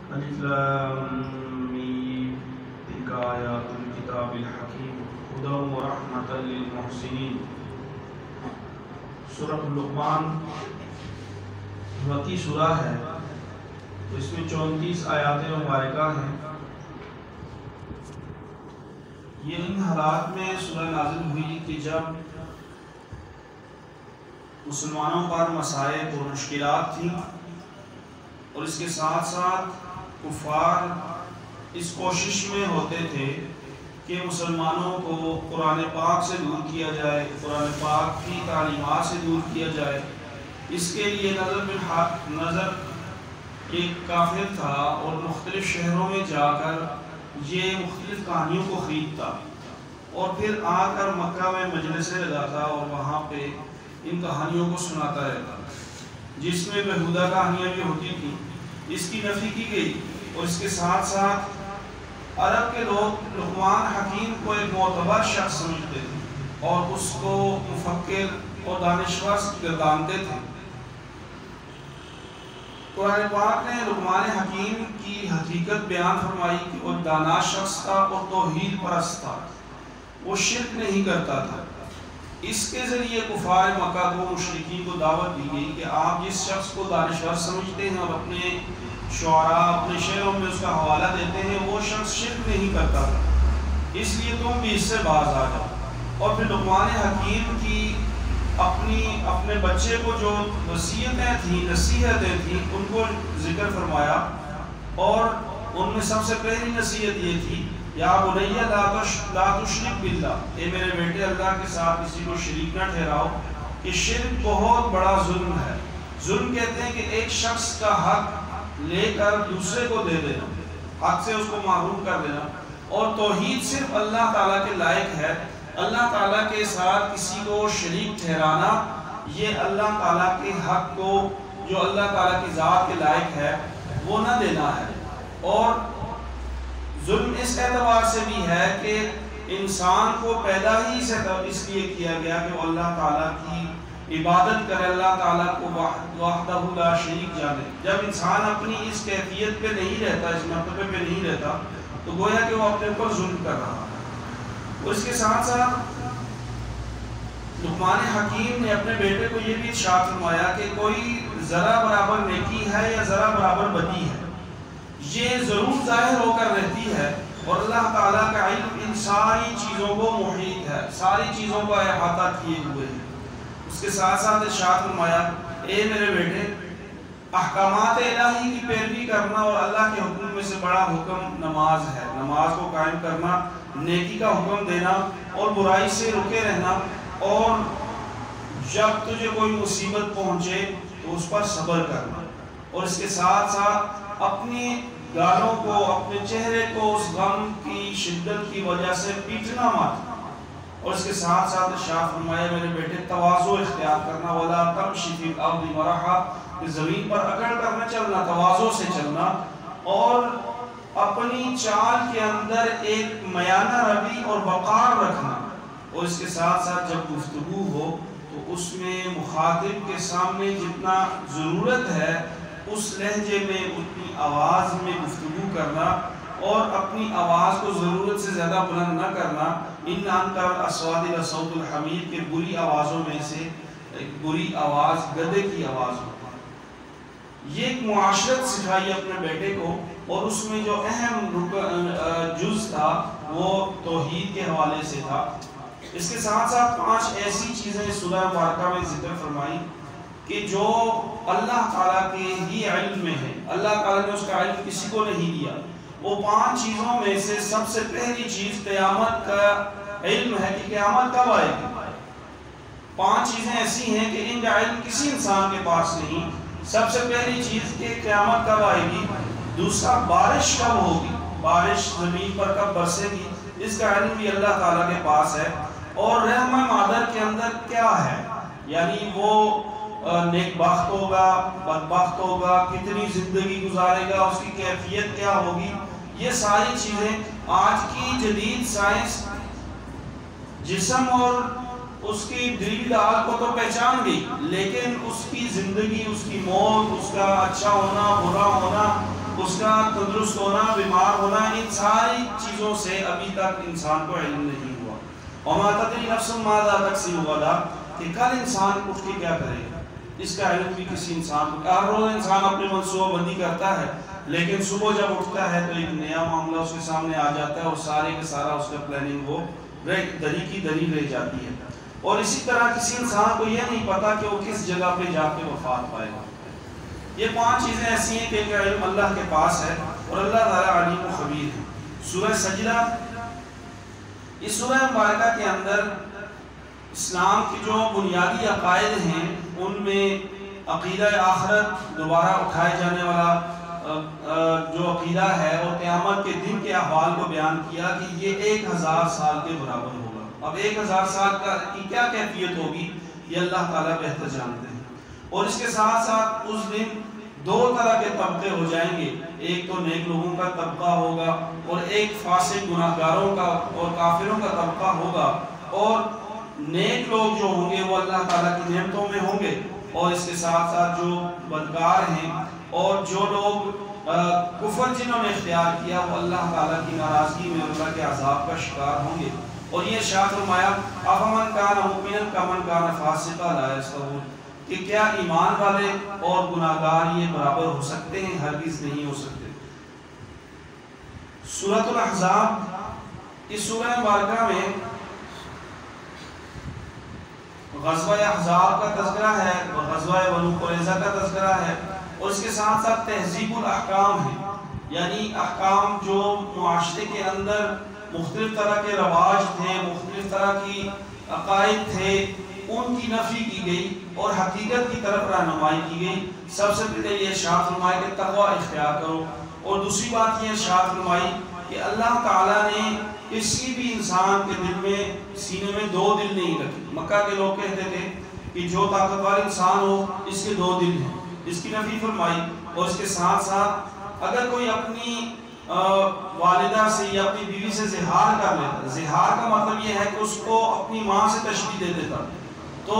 الف لام میم تلک آیات الکتاب الحکیم ہدی ورحمۃ للمحسنین۔ سورۃ لقمان مکی سورہ ہے، اس میں 34 آیات مبارکہ ہیں۔ یہ ان حالات میں سورہ نازل ہوئی کہ جب مسلمانوں پر مصائب اور مشکلات تھیں، اور اس کے ساتھ ساتھ کفار اس کوشش میں ہوتے تھے کہ مسلمانوں کو قرآن پاک سے دور کیا جائے، قرآن پاک کی تعلیمات سے دور کیا جائے۔ اس کے لیے نظر ایک کافر تھا اور مختلف شہروں میں جا کر یہ مختلف کہانیوں کو خریدتا اور پھر آ کر مکہ میں مجلسیں لگاتا اور وہاں پہ ان کہانیوں کو سناتا رہتا، جس میں بےہودہ کہانیاں بھی ہوتی تھیں۔ اس کی نفی کی گئی، اور اس کے ساتھ ساتھ عرب کے لوگ لقمان حکیم کو ایک معتبر شخص سمجھتے تھے اور اس کو مفکر اور دانشور گردانتے تھے۔ قرآن پاک نے لقمان حکیم کی حقیقت بیان فرمائی کہ وہ دانا شخص تھا اور توحید پرست تھا، وہ شرک نہیں کرتا تھا۔ اس کے ذریعے کفار مکہ کو مشرکین کو دعوت دی گئی کہ آپ جس شخص کو دانشور سمجھتے ہیں اور اپنے شعراء اپنے شعروں میں اس کا حوالہ دیتے ہیں، وہ شخص شرک نہیں کرتا تھا، اس لیے تم بھی اس سے باز آ جاؤ۔ اور پھر لقمان حکیم کی اپنے بچے کو جو نصیحتیں تھیں ان کو ذکر فرمایا، اور ان میں سب سے پہلی نصیحت یہ تھی، یا بنی لا تشرک باللہ، اے میرے بیٹے اللہ کے ساتھ کسی کو شریک نہ ٹھہراؤ، کہ شرک بہت بڑا ظلم ہے۔ ظلم کہتے ہیں کہ ایک شخص کا حق لے کر دوسرے کو دے دینا، حق سے اس کو محروم کر دینا، اور توحید صرف اللہ تعالیٰ کے لائق ہے۔ اللہ تعالیٰ کے ساتھ کسی کو شریک ٹھہرانا، یہ اللہ تعالیٰ کے حق کو جو اللہ تعالیٰ کی ذات کے لائق ہے وہ نہ دینا ہے۔ اور ظلم اس اعتبار سے بھی ہے کہ انسان کو پیدا ہی اس لیے کیا گیا کہ وہ اللہ تعالیٰ کی عبادت کرے، اللہ تعالیٰ کو وحدہ لا شریک جانے۔ جب انسان اپنی اس کیفیت پہ نہیں رہتا، اس مرتبے پہ نہیں رہتا، تو گویا کہ وہ اپنے اوپر ظلم کر رہا ہے۔ اور اس کے ساتھ ساتھ لقمان حکیم نے اپنے بیٹے کو یہ بھی ارشاد فرمایا کہ کوئی ذرا برابر نیکی ہے یا ذرا برابر بدی ہے، یہ ضرور ظاہر ہو کر رہتی ہے، اور اللہ تعالیٰ کا علم ان ساری چیزوں کو محیط ہے، ساری چیزوں کو احاطہ کیے ہوئے ہیں۔ اس کے ساتھ ساتھ ارشاد فرمایا، اے میرے بیٹے، احکامات الہی کی پیروی کرنا اور اللہ کے حکم میں سے بڑا حکم نماز ہے، نماز کو قائم کرنا، نیکی کا حکم دینا اور برائی سے رکے رہنا، اور جب تجھے کوئی مصیبت پہنچے تو اس پر صبر کرنا، اور اس کے ساتھ ساتھ اپنی گالوں کو، اپنے چہرے کو اس غم کی شدت کی وجہ سے پیٹنا مت، اور اس کے ساتھ ساتھ ارشاد فرمایا، میرے بیٹے تواضع اختیار کرنا، ولا تمشی فی الارض مرحا، کہ زمین پر اکڑ کر نہ چلنا، تواضع سے چلنا، اور اپنی چال کے اندر ایک میانہ روی اور وقار رکھنا، اور اس کے ساتھ ساتھ جب گفتگو ہو تو اس میں مخاطب کے سامنے جتنا ضرورت ہے اس لہجے میں، اتنی آواز میں گفتگو کرنا، اور اپنی آواز کو ضرورت سے زیادہ بلند نہ کرنا۔ ان انکر الاصوات لصوت الحمیر، کے بری آوازوں میں سے ایک بری آواز گدھے کی آواز ہوتی ہے۔ یہ ایک معاشرت سکھائی اپنے بیٹے کو، اور اس میں جو اہم جز تھا وہ توحید کے حوالے سے تھا۔ اس کے ساتھ ساتھ 5 ایسی چیزیں سورہ مبارکہ میں ذکر فرمائی کہ جو اللہ تعالیٰ کے ہی علم میں ہے، اللہ تعالیٰ نے اس کا علم کسی کو نہیں دیا۔ وہ 5 چیزوں میں سے سب سے پہلی چیز قیامت کا علم ہے کہ قیامت کب آئے گی۔ 5 چیزیں ایسی ہیں کہ ان کا علم کسی انسان کے پاس نہیں۔ سب سے پہلی چیز کہ قیامت کب آئے گی، دوسرا بارش کب ہوگی، بارش زمین پر کب برسے گی، اس کا علم بھی اللہ تعالیٰ کے پاس ہے، اور رحم مادر کے اندر کیا ہے، یعنی وہ نیک بخت ہوگا، بدبخت ہوگا، کتنی زندگی گزارے گا، اس کی کیفیت کیا ہوگی، یہ ساری چیزیں آج کی جدید سائنس جسم اور اس کی دل دال کو تو پہچان گئی، لیکن اس کی زندگی، اس کی موت، اس کا اچھا ہونا، برا ہونا، اس کا تندرست ہونا، بیمار ہونا، ان ساری چیزوں سے ابھی تک انسان کو علم نہیں ہوا۔ وما تدری نفس ماذا تکسب غدا، کہ کل انسان اٹھ کے کیا کرے گا، اس کا علم بھی کسی انسان کو۔ ہر روز انسان اپنی منصوبہ بندی کرتا ہے، لیکن صبح جب اٹھتا ہے تو ایک نیا معاملہ اس کے سامنے آ جاتا ہے اور سارے کا سارا اس کا پلاننگ وہ دری کی دری رہ جاتی ہے۔ اور اسی طرح کسی انسان کو یہ نہیں پتا کہ وہ کس جگہ پہ جا کے وفات پائے گا۔ یہ 5 چیزیں ایسی ہیں کہ ان کا علم اللہ کے پاس ہے اور اللہ تعالیٰ علیم و خبیر ہے۔ سورہ سجدہ، اس سورہ مبارکہ کے اندر اسلام کی جو بنیادی عقائد ہیں ان میں عقیدہ آخرت، دوبارہ اٹھائے جانے والا جو عقیدہ ہے، اور قیامت کے دن کے احوال کو بیان کیا کہ یہ 1000 سال کے برابر ہوگا۔ اب 1000 سال کی کیا کیفیت ہوگی یہ اللہ تعالیٰ بہتر جانتے ہیں۔ اور اس کے ساتھ ساتھ اس دن 2 طرح کے طبقے ہو جائیں گے، ایک تو نیک لوگوں کا طبقہ ہوگا اور ایک فاسق گناہگاروں کا اور کافروں کا طبقہ ہوگا۔ اور نیک لوگ جو ہوں گے وہ اللہ تعالیٰ کی نعمتوں میں ہوں گے، اور اس کے ساتھ ساتھ جو بدکار ہیں اور جو لوگ کفر جنہوں نے اختیار کیا وہ اللہ تعالیٰ کی ناراضگی میں اللہ کے عذاب کا شکار ہوں گے۔ اور یہ ارشاد فرمایا افمن کان مؤمنا کمن کان فاسقا لا یستوون، کہ کیا ایمان والے اور گناہگار یہ برابر ہو سکتے ہیں؟ ہرگز نہیں ہو سکتے۔ سورۃ الاحزاب، اس سورہ مبارکہ میں غزوہ احزاب کا تذکرہ ہے، غزوہ بنو قریظہ کا تذکرہ ہے، اور اس کے ساتھ ساتھ تہذیب الاحکام ہے، یعنی احکام جو معاشرے کے اندر مختلف طرح کے رواج تھے، مختلف طرح کی عقائد تھے، ان کی نفی کی گئی اور حقیقت کی طرف رہنمائی کی گئی۔ سب سے پہلے یہ ارشاد فرمایا کہ تقوی اختیار کرو، اور دوسری بات یہ ارشاد فرمائی کہ اللہ تعالیٰ نے کسی بھی انسان کے دل میں، سینے میں 2 دل نہیں رکھے۔ مکہ کے لوگ کہتے تھے کہ جو طاقتور انسان ہو اس کے 2 دل ہیں، اس کی نفی فرمائی۔ اور اس کے ساتھ ساتھ اگر کوئی اپنی والدہ سے یا اپنی بیوی سے زہار کر لیتا، زہار کا مطلب یہ ہے کہ اس کو اپنی ماں سے تشبیہ دے دیتا، تو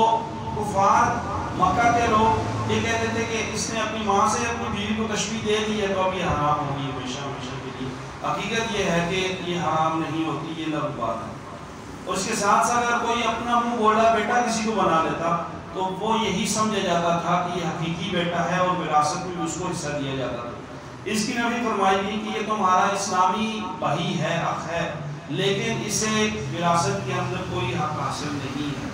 کفار مکہ کے لوگ یہ کہتے تھے کہ اس نے اپنی ماں سے اپنی بیوی کو تشبیہ دے دی ہے تو اب یہ حرام ہوگی ہمیشہ ہمیشہ کے لیے۔ حقیقت یہ ہے کہ یہ حرام نہیں ہوتی، یہ لغو بات ہے۔ اور اس کے ساتھ ساتھ اگر کوئی اپنا منہ بولا بیٹا کسی کو بنا لیتا تو وہ یہی سمجھا جاتا تھا کہ یہ حقیقی بیٹا ہے اور وراثت میں بھی اس کو حصہ دیا جاتا تھا۔ اس کی نفی فرمائی گئی کہ یہ تمہارا اسلامی بھائی ہے، اخ ہے، لیکن اسے وراثت کے اندر کوئی حق حاصل نہیں ہے۔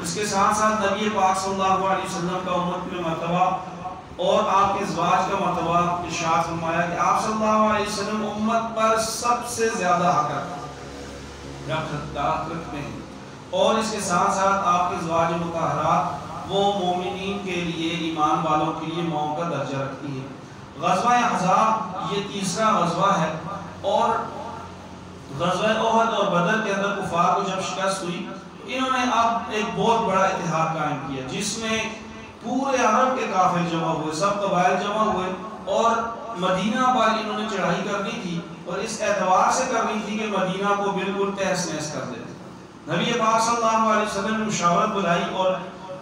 اس کے ساتھ ساتھ نبی پاک صلی اللہ علیہ وسلم کا امت میں مرتبہ اور آپ کے ازواج کا مرتبہ ارشاد فرمایا کہ آپ صلی اللہ علیہ وسلم امت پر سب سے زیادہ حق رکھتے ہیں، اور اس کے ساتھ ساتھ آپ کے ازواج مطہرات وہ مومنین کے لیے، ایمان والوں کے لیے ماؤں کا درجہ رکھتی ہیں۔ غزوہ احزاب یہ 3را غزوہ ہے، اور غزوہ احد اور بدر کے اندر کفار کو جب شکست ہوئی انہوں نے اب ایک بہت بڑا اتحاد قائم کیا، جس میں پورے عرب کے کافر جمع ہوئے، سب قبائل جمع ہوئے، اور مدینہ پر انہوں نے چڑھائی کرنی تھی، اور اس اعتبار سے کرنی تھی کہ مدینہ کو بالکل تہس نہس کر دیتے۔ نبی پاک صلی اللہ علیہ وسلم نے مشاورت بلائی اور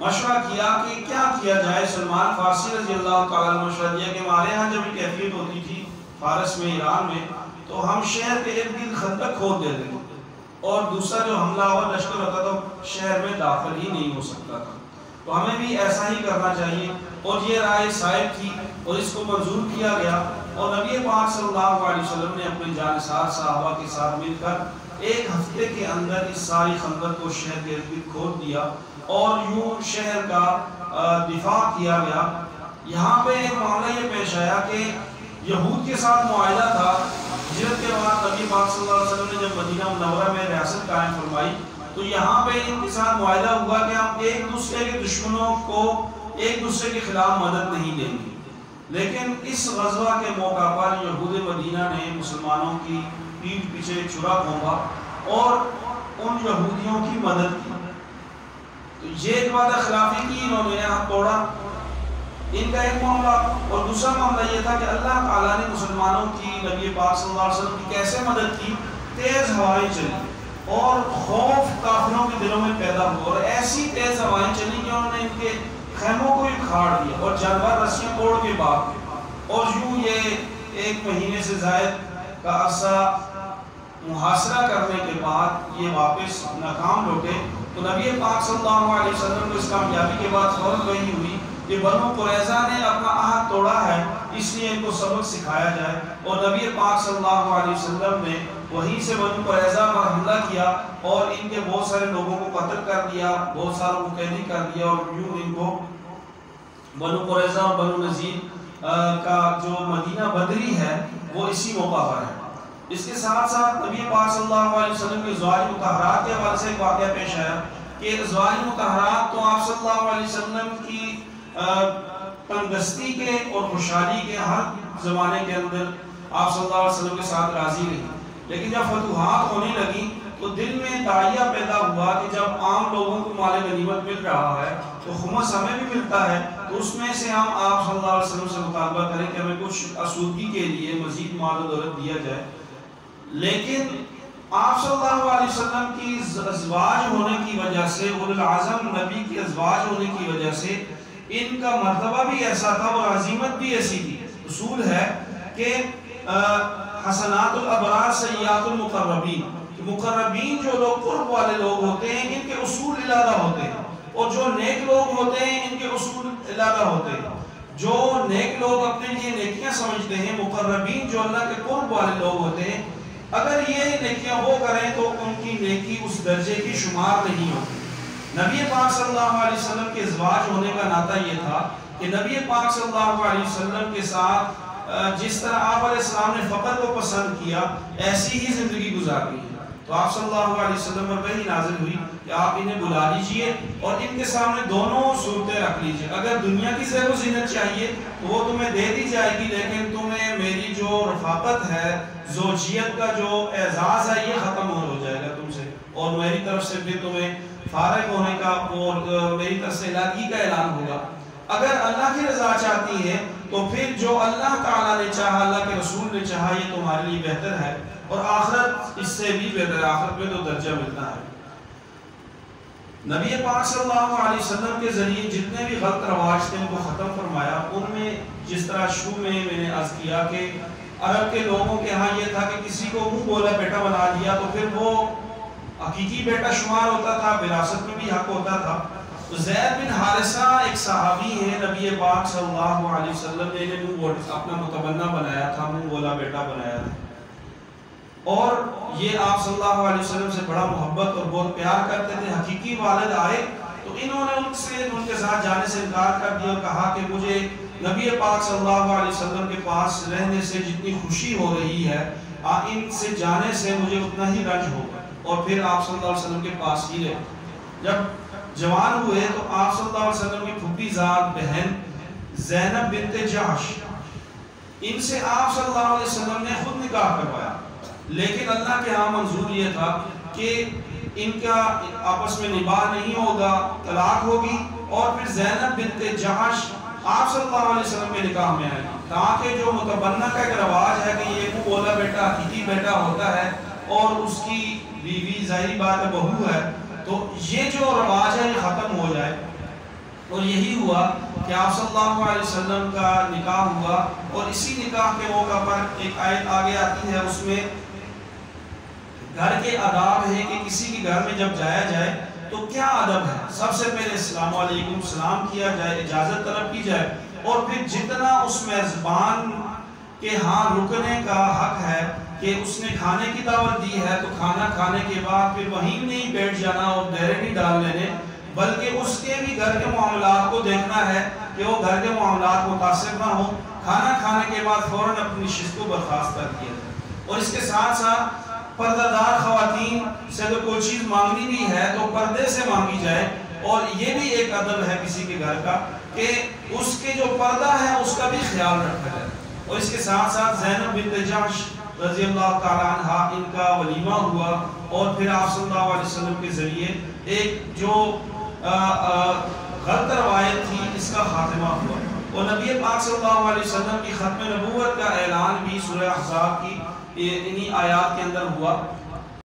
مشورہ کیا کہ کیا کیا جائے۔ سلمان فارسی رضی اللہ تعالیٰ نے مشورہ دیا کہ ہمارے ہاں جب یہ کیفیت ہوتی تھی فارس میں، ایران میں، تو ہم شہر کے ارد گرد خندق کھود دیتے تھے، اور دوسرا جو حملہ اور لشکر ہوتا تھا شہر میں داخل ہی نہیں ہو سکتا تھا، تو ہمیں بھی ایسا ہی کرنا چاہیے۔ اور یہ رائے صائب تھی اور اس کو منظور کیا گیا، اور نبی پاک صلی اللہ علیہ وسلم نے اپنے جانثار صحابہ کے ساتھ مل کر 1 ہفتے کے اندر اس ساری خندق کو شہر کے ارد گرد کھود دیا، اور یوں شہر کا دفاع کیا گیا۔ یہاں پہ ایک معاملہ یہ پیش آیا کہ یہود کے ساتھ معاہدہ تھا، ہجرت کے بعد نبی پاک صلی اللہ علیہ وسلم نے جب مدینہ منورہ میں ریاست قائم فرمائی تو یہاں پہ ان کے ساتھ معاہدہ ہوا کہ ہم ایک دوسرے کے دشمنوں کو ایک دوسرے کے خلاف مدد نہیں دیں گے، لیکن اس غزوہ کے موقع پر یہود مدینہ نے مسلمانوں کی پیٹھ پیچھے چھرا گھونپا اور ان یہودیوں کی مدد کی، تو یہ ایک وعدہ خلافی کی، انہوں نے ہاتھ توڑا ان کا ایک معاملہ۔ اور دوسرا معاملہ یہ تھا کہ اللہ تعالیٰ نے مسلمانوں کی، نبی پاک صلی اللہ علیہ وسلم کی کیسے مدد کی؟ تیز ہوائیں چلی اور خوف کافروں کے دلوں میں پیدا ہوا، اور ایسی تیز ہوائیں چلی کہ انہوں نے ان کے خیموں کو ہی کھاڑ دیا اور جانور رسیاں توڑ کے بھاگ گئے، اور یوں یہ ایک مہینے سے زائد کا عرصہ محاصرہ کرنے کے بعد یہ واپس ناکام لوٹے تو نبی پاک صلی اللہ علیہ وسلم کو اس کامیابی کے بعد فوراً وحی ہوئی کہ بنو قریظہ نے اپنا عہد توڑا ہے، اس لیے ان کو سبق سکھایا جائے، اور نبی پاک صلی اللہ علیہ وسلم نے وہیں سے بنو قریظہ پر حملہ کیا اور ان کے بہت سارے لوگوں کو قتل کر دیا، بہت ساروں کو قیدی کر دیا، اور یوں ان کو بنو قریظہ اور بنو نذیر کا جو مدینہ بدری ہے وہ اسی موقع پر ہے۔ اس کے ساتھ ساتھ نبی پاک صلی اللہ علیہ وسلم کی ازواج مطہرات کے حوالے سے ایک واقعہ پیش آیا کہ ازواج مطہرات تو آپ صلی اللہ علیہ وسلم کی تندرستی کے اور خوشحالی کے ہر زمانے کے اندر آپ صلی اللہ علیہ وسلم کے ساتھ راضی رہی، لیکن جب فتوحات ہونے لگی تو دل میں داعیہ پیدا ہوا کہ جب عام لوگوں کو مال غنیمت مل رہا ہے تو خمس ہمیں بھی ملتا ہے، تو اس میں سے ہم آپ صلی اللہ علیہ وسلم سے مطالبہ کریں کہ ہمیں کچھ آسودگی کے لیے مزید مال و دولت دیا جائے۔ لیکن آپ صلی اللہ علیہ وسلم کی ازواج ہونے کی وجہ سے، اولو العزم نبی کی ازواج ہونے کی وجہ سے ان کا مرتبہ بھی ایسا تھا اور عظیمت بھی ایسی تھی۔ اصول ہے کہ حسنات الابرار سیئات المقربین، مقربین جو لوگ قرب والے لوگ ہوتے ہیں ان کے اصول علیحدہ ہوتے ہیں، اور جو نیک لوگ ہوتے ہیں ان کے اصول علیحدہ ہوتے ہیں۔ جو نیک لوگ اپنے لیے نیکیاں سمجھتے ہیں، مقربین جو اللہ کے قرب والے لوگ ہوتے ہیں، اگر یہ نیکیاں وہ کریں تو ان کی نیکی اس درجے کی شمار نہیں ہوتی۔ نبی پاک صلی اللہ علیہ وسلم کے ازواج ہونے کا ناطہ یہ تھا کہ نبی پاک صلی اللہ علیہ وسلم کے ساتھ جس طرح آپ علیہ السلام نے فقر کو پسند کیا ایسی ہی زندگی گزارنی ہے۔ تو آپ صلی اللہ علیہ وسلم پر وحی نازل ہوئی کہ آپ انہیں بلا لیجئے اور ان کے سامنے دونوں صورتیں رکھ لیجئے، اگر دنیا کی زیب و زینت چاہیے تو وہ تمہیں دے دی جائے گی، لیکن تمہیں میری جو رفاقت ہے، زوجیت کا جو اعزاز ہے، یہ ختم ہو جائے گا تم سے، اور میری طرف سے پھر تمہیں فارغ ہونے کا اور میری طرف سے علیحدگی کا اعلان ہوگا۔ اگر اللہ کی رضا چاہتی ہے تو پھر جو اللہ تعالیٰ نے چاہا، اللہ کے رسول نے چاہا، یہ تمہارے لیے بہتر ہے، اور آخرت اس سے بھی بہتر ہے، آخرت میں تو درجہ ملتا ہے۔ نبی پاک صلی اللہ علیہ وسلم کے ذریعے جتنے بھی غلط رواج تھے ان کو ختم فرمایا۔ ان میں جس طرح شروع میں نے عرض کیا کہ عرب کے لوگوں کے ہاں یہ تھا کہ کسی کو منہ بولا بیٹا بنا دیا تو پھر وہ حقیقی بیٹا شمار ہوتا تھا، وراثت میں بھی حق ہوتا تھا۔ تو زید بن حارثہ ایک صحابی ہے، نبی پاک صلی اللہ علیہ وسلم نے انہیں منہ اپنا متبنہ بنایا تھا، منہ بولا بیٹا بنایا تھا، اور یہ آپ صلی اللہ علیہ وسلم سے بڑا محبت اور بہت پیار کرتے تھے۔ حقیقی والد آئے تو انہوں نے ان کے ساتھ جانے سے انکار کر دیا اور کہا کہ مجھے نبی پاک صلی اللہ علیہ وسلم کے پاس رہنے سے جتنی خوشی ہو رہی ہے، ان سے جانے سے مجھے اتنا ہی رنج ہوگا، اور پھر آپ صلی اللہ علیہ وسلم کے پاس ہی رہے۔ جب جوان ہوئے تو آپ صلی اللہ علیہ وسلم کی پھوپھی زاد بہن زینب بنت جحش، ان سے آپ صلی اللہ علیہ وسلم نے خود نکاح کروایا، لیکن اللہ کے ہاں منظور یہ تھا کہ ان کا آپس میں نباہ نہیں ہوگا، طلاق ہوگی، اور پھر زینب بنت جحش آپ صلی اللہ علیہ وسلم کے نکاح میں آئے گی، تاکہ جو متبنہ کا ایک رواج ہے کہ یہ منہ بولا بیٹا حقیقی بیٹا ہوتا ہے اور اس کی بیوی ظاہری بات ہے بہو ہے، تو یہ جو رواج ہے یہ ختم ہو جائے۔ اور یہی ہوا کہ آپ صلی اللہ علیہ وسلم کا نکاح ہوا، اور اسی نکاح کے موقع پر ایک آیت آگے آتی ہے، اس میں گھر کے آداب ہیں کہ کسی کے گھر میں جب جایا جائے تو کیا ادب ہے۔ سب سے پہلے السلام علیکم سلام کیا جائے، اجازت طلب کی جائے، اور پھر جتنا اس میزبان کے ہاں رکنے کا حق ہے کہ اس نے کھانے کی دعوت دی ہے تو کھانا کھانے کے بعد پھر وہیں نہیں بیٹھ جانا اور ڈیرے نہیں ڈال لینے، بلکہ اس کے بھی گھر کے معاملات کو دیکھنا ہے کہ وہ گھر کے معاملات متاثر نہ ہو۔ کھانا کھانے کے بعد فوراً اپنی نشست کو برخاست کر دیا جائے، اور اس کے ساتھ ساتھ پردہ دار خواتین سے اگر کوئی چیز مانگنی بھی ہے تو پردے سے مانگی جائے، اور یہ بھی ایک ادب ہے کسی کے گھر کا کہ اس کے جو پردہ ہے اس کا بھی خیال رکھا جائے۔ اور اس کے ساتھ ساتھ زینب بنت جحش رضی اللہ تعالیٰ عنہ، ان کا ولیمہ ہوا، اور پھر آپ صلی اللہ علیہ وسلم کے ذریعے ایک جو غلط روایت تھی اس کا خاتمہ ہوا، اور نبی پاک صلی اللہ علیہ وسلم کی ختم نبوت کا اعلان بھی سورہ احزاب کی انہی آیات کے اندر ہوا۔